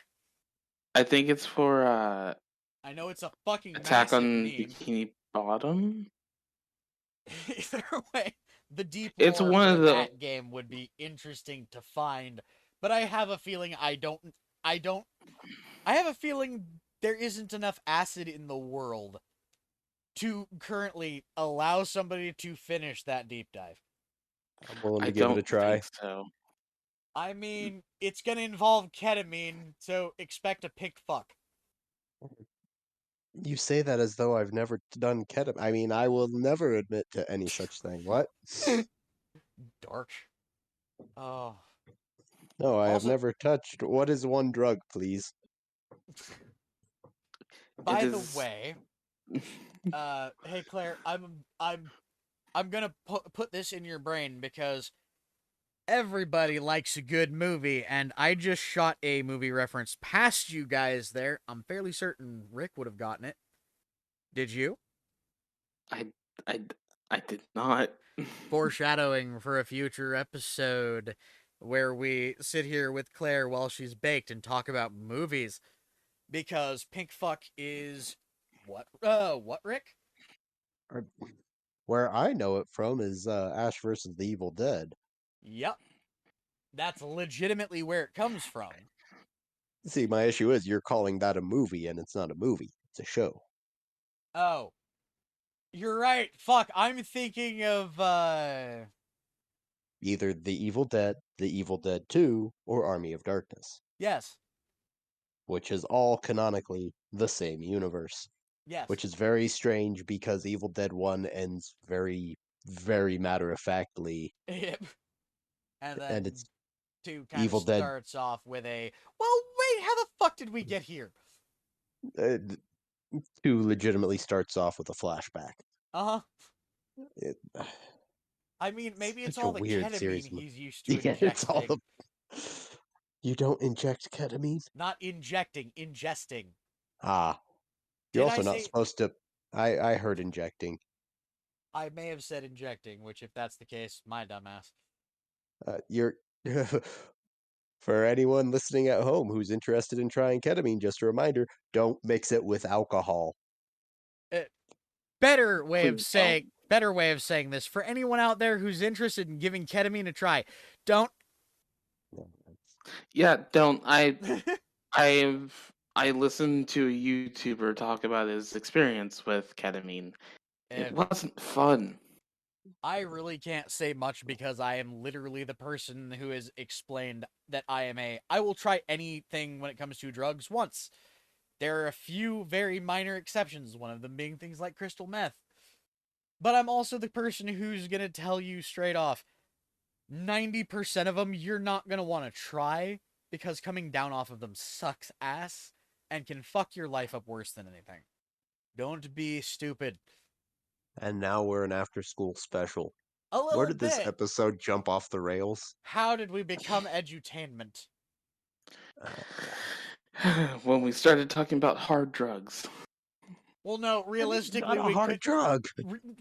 I think it's for I know it's a fucking Attack massive on meme. Bikini Bottom. Either way, The deep It's lore one for of the that game would be interesting to find, but I have a feeling I have a feeling there isn't enough acid in the world to currently allow somebody to finish that deep dive. I'm willing I to give it a don't try. think so. I mean, it's gonna involve ketamine, so expect a pig fuck. You say that as though I've never done ketamine. I mean, I will never admit to any such thing. What? Dark. Oh. No, I have Also, never touched. What is one drug, please? by It the is. way, hey Claire, I'm gonna put this in your brain because everybody likes a good movie, and I just shot a movie reference past you guys there. I'm fairly certain Rick would have gotten it. Did you? I I I did not. Foreshadowing for a future episode where we sit here with Claire while she's baked and talk about movies. Because Pink Fuck is what? What, Rick? Or- Where I know it from is Ash versus the Evil Dead. Yep. That's legitimately where it comes from. See, my issue is you're calling that a movie, and it's not a movie. It's a show. Oh. You're right. Fuck, I'm thinking of, Either The Evil Dead, The Evil Dead 2, or Army of Darkness, yes. which is all canonically the same universe. Yes. Which is very strange because Evil Dead 1 ends very, very matter of factly, Yep. And and then it's 2 kind of Evil Dead. starts off with a, well, wait, how the fuck did we get here? Uh, 2 legitimately starts off with a flashback. Uh-huh. It, I mean, maybe it's such a all the weird ketamine series. he's used to Yeah, it's all injecting. the. You don't inject ketamine? Not injecting, ingesting. Ah, you're Did I also not say... supposed to. I heard injecting. I may have said injecting, which if that's the case, my dumbass. You're. For anyone listening at home who's interested in trying ketamine, just a reminder: don't mix it with alcohol. Better way of Please don't. saying this for anyone out there who's interested in giving ketamine a try. Don't. Yeah, don't. I listened to a YouTuber talk about his experience with ketamine. It wasn't fun. I really can't say much because I am literally the person who has explained that I will try anything when it comes to drugs once. There are a few very minor exceptions, one of them being things like crystal meth. But I'm also the person who's going to tell you straight off, 90% of them you're not going to want to try because coming down off of them sucks ass and can fuck your life up worse than anything. Don't be stupid. And now we're an after-school special. A little Where did this bit. episode jump off the rails? How did we become edutainment? When we started talking about hard drugs. Well, no, realistically, Not a hard drug.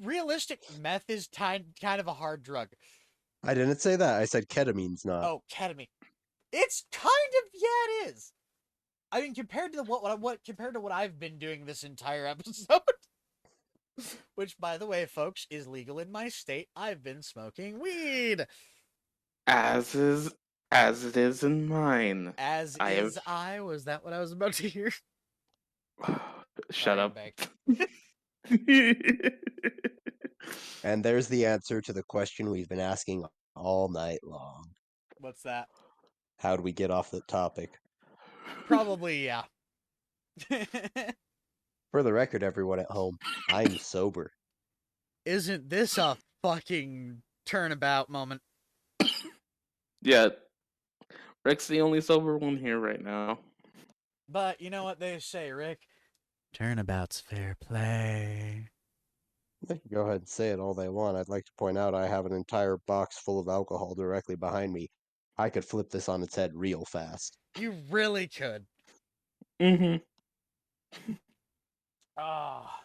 Realistic meth is kind of a hard drug. I didn't say that. I said ketamine's not. Oh, ketamine. It's kind of, yeah, it is. I mean, compared to what I've been doing this entire episode, which, by the way, folks, is legal in my state. I've been smoking weed. As it is in mine. As I is have I. Was that what I was about to hear? Shut I am up. baked. And there's the answer to the question we've been asking all night long. What's that? How do we get off the topic? Probably, yeah. For the record, everyone at home, I'm sober. Isn't this a fucking turnabout moment? Yeah. Rick's the only sober one here right now. But you know what they say, Rick? Turnabout's fair play. They can go ahead and say it all they want. I'd like to point out I have an entire box full of alcohol directly behind me. I could flip this on its head real fast. You really could. Mm-hmm. Ah.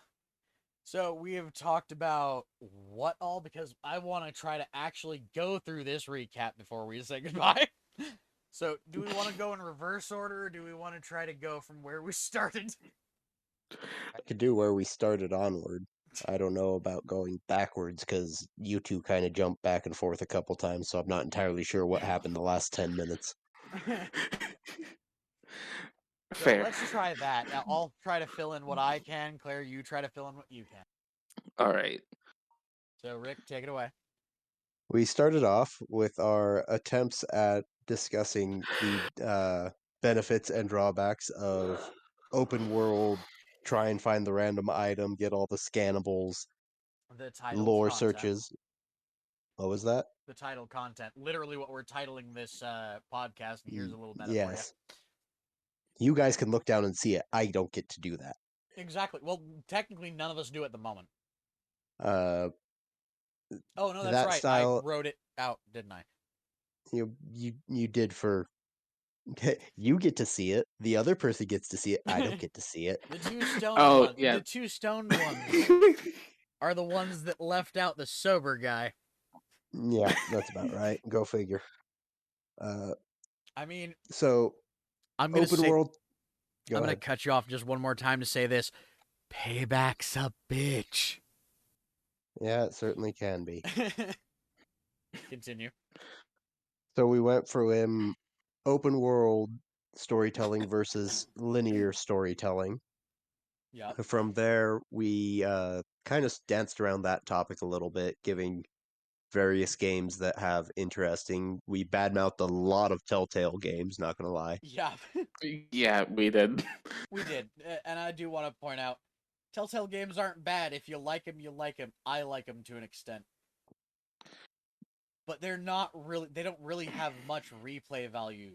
So we have talked about what all, because I want to try to actually go through this recap before we say goodbye. So do we want to go in reverse order, or do we want to try to go from where we started? I could do where we started onward. I don't know about going backwards because you two kind of jumped back and forth a couple times, so I'm not entirely sure what happened the last 10 minutes. So Fair. let's try that. I'll try to fill in what I can. Claire, you try to fill in what you can. All right. So, Rick, take it away. We started off with our attempts at discussing the benefits and drawbacks of open world, try and find the random item, get all the scannables, The title lore content. searches. What was that? The title content. Literally what we're titling this podcast, and here's a little meta Yes. for You guys can look down and see it. I don't get to do that. you. Exactly. Well, technically, none of us do at the moment. Uh, Oh, no, that's that right. style, I wrote it out, didn't I? you did for. You get to see it. The other person gets to see it. I don't get to see it. The two stoned Oh, ones. yeah. The two stoned ones are the ones that left out the sober guy. Yeah, that's about right. Go figure. I mean, So I'm gonna open say, world. I'm gonna ahead. cut you off just one more time to say this. Payback's a bitch. Yeah, it certainly can be. Continue. So we went through open world storytelling versus linear storytelling. Yeah. From there, we kind of danced around that topic a little bit, giving various games that have interesting. We badmouthed a lot of Telltale games, not gonna lie. Yeah. Yeah, we did. We did. And I do want to point out, Telltale games aren't bad. If you like them, you like them. I like them to an extent. But they're not really, they don't really have much replay value.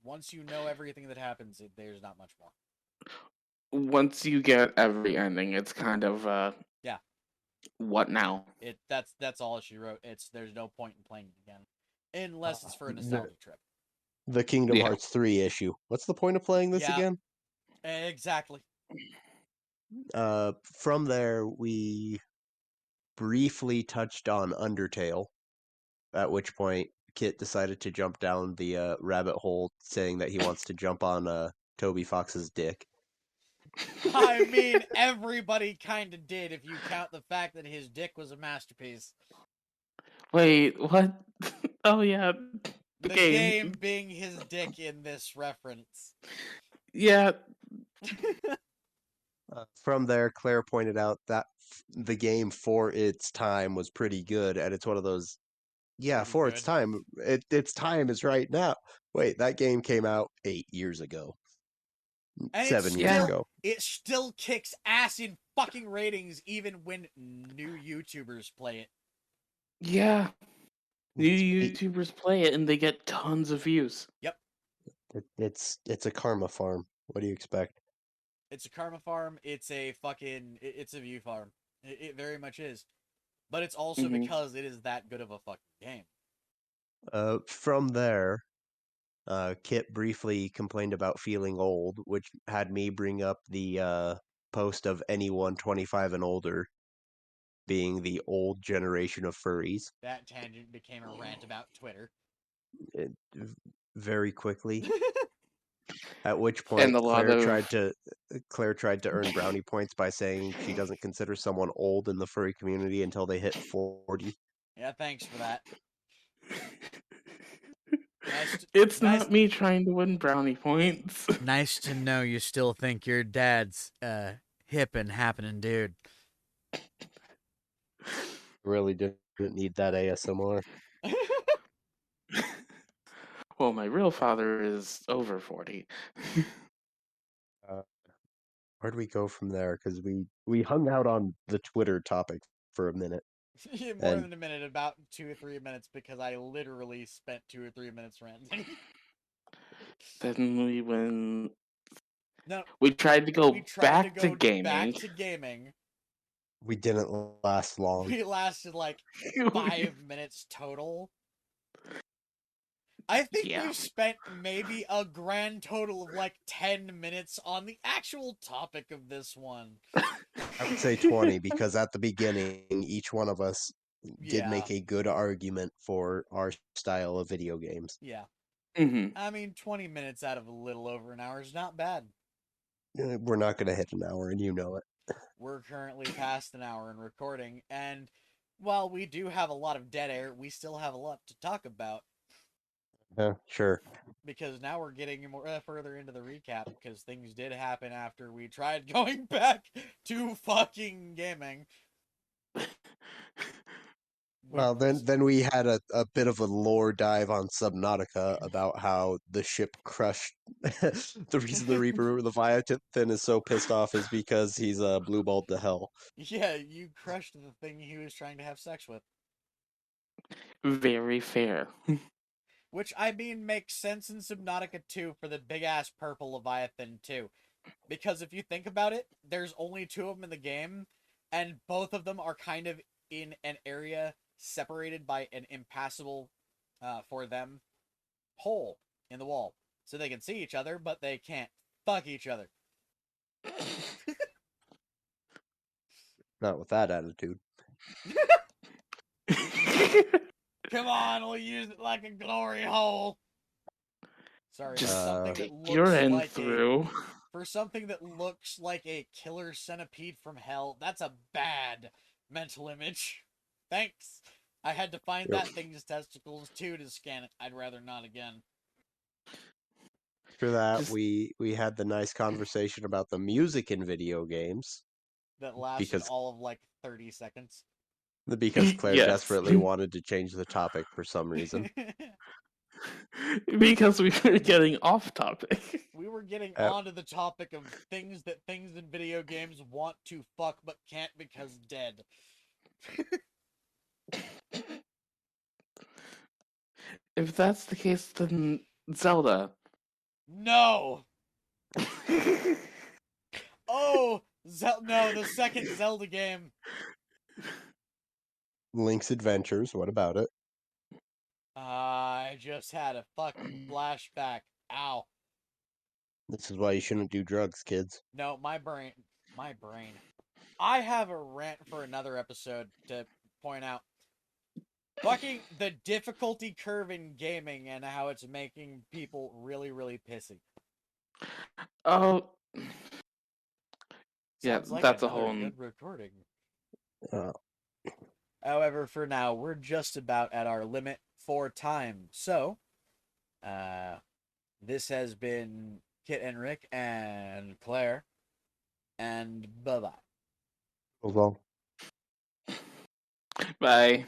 Once you know everything that happens, there's not much more. Once you get every ending, it's kind of Yeah. What now? That's all she wrote. There's no point in playing it again. Unless it's for a nostalgia trip. The Kingdom Yeah. Hearts 3 issue. What's the point of playing this Yeah. again? Exactly. From there, we briefly touched on Undertale, at which point Kit decided to jump down the rabbit hole, saying that he wants to jump on Toby Fox's dick. I mean, everybody kind of did if you count the fact that his dick was a masterpiece. Wait, what? Oh yeah, The game being his dick in this reference. Yeah. From there, Claire pointed out that the game for its time was pretty good, and it's one of those. Yeah, Pretty for good. its time, its time is right now. Wait, that game came out 8 years ago, And 7 years ago. It still kicks ass in fucking ratings, even when new YouTubers play it. Yeah. New It's- YouTubers play it and they get tons of views. Yep. It's a karma farm. What do you expect? It's a karma farm. It's a fucking. It's a view farm. It very much is. But it's also because it is that good of a fucking game. From there, Kit briefly complained about feeling old, which had me bring up the post of anyone 25 and older being the old generation of furries. That tangent became a rant about Twitter. Very quickly. At which point, And a lot Claire tried to earn brownie points by saying she doesn't consider someone old in the furry community until they hit 40. Yeah, thanks for that. It's not me trying to win brownie points. Nice to know you still think your dad's hip and happening dude. Really didn't need that ASMR. Well, my real father is over 40. Where'd we go from there? Because we hung out on the Twitter topic for a minute. More than a minute, about 2 or 3 minutes, because I literally spent 2 or 3 minutes ranting. Then we went. No, we tried to go back to gaming. Back to gaming. We didn't last long. We lasted like 5 minutes total. I think we've spent maybe a grand total of like 10 minutes on the actual topic of this one. I would say 20 because at the beginning, each one of us did make a good argument for our style of video games. Yeah. Mm-hmm. I mean, 20 minutes out of a little over an hour is not bad. We're not going to hit an hour, and you know it. We're currently past an hour in recording, and while we do have a lot of dead air, we still have a lot to talk about Yeah, sure. because now we're getting more further into the recap because things did happen after we tried going back to fucking gaming. Well, then we had a bit of a lore dive on Subnautica about how the ship crushed. The reason the Reaper, the Leviathan, is so pissed off is because he's blue balled to hell. Yeah, you crushed the thing he was trying to have sex with. Very fair. Which, I mean, makes sense in Subnautica 2 for the big-ass purple Leviathan, too. Because if you think about it, there's only two of them in the game, and both of them are kind of in an area separated by an impassable, for them, hole in the wall. So they can see each other, but they can't fuck each other. Not with that attitude. Come on, we'll use it like a glory hole. Sorry, for Just something that stick looks your end like through. for something that looks like a killer centipede from hell, that's a bad mental image. Thanks. I had to find Yep. that thing's testicles too to scan it. I'd rather not again. After that, Just- we had the nice conversation about the music in video games That lasted because all of like 30 seconds. Claire Yes. desperately wanted to change the topic for some reason. Because we were getting off topic. We were getting Uh, onto the topic of things that things in video games want to fuck but can't because dead. If that's the case, then Zelda. No! Oh! No, the second Zelda game. Link's Adventures, what about it? I just had a fucking flashback. Ow. This is why you shouldn't do drugs, kids. No, my brain. My brain. I have a rant for another episode to point out. Fucking the difficulty curve in gaming and how it's making people really, really pissy. Oh, yeah, Sounds like that's a another whole. good recording. Uh, However, for now, we're just about at our limit for time. So, this has been Kit and Rick and Claire, and bye-bye. well, Bye.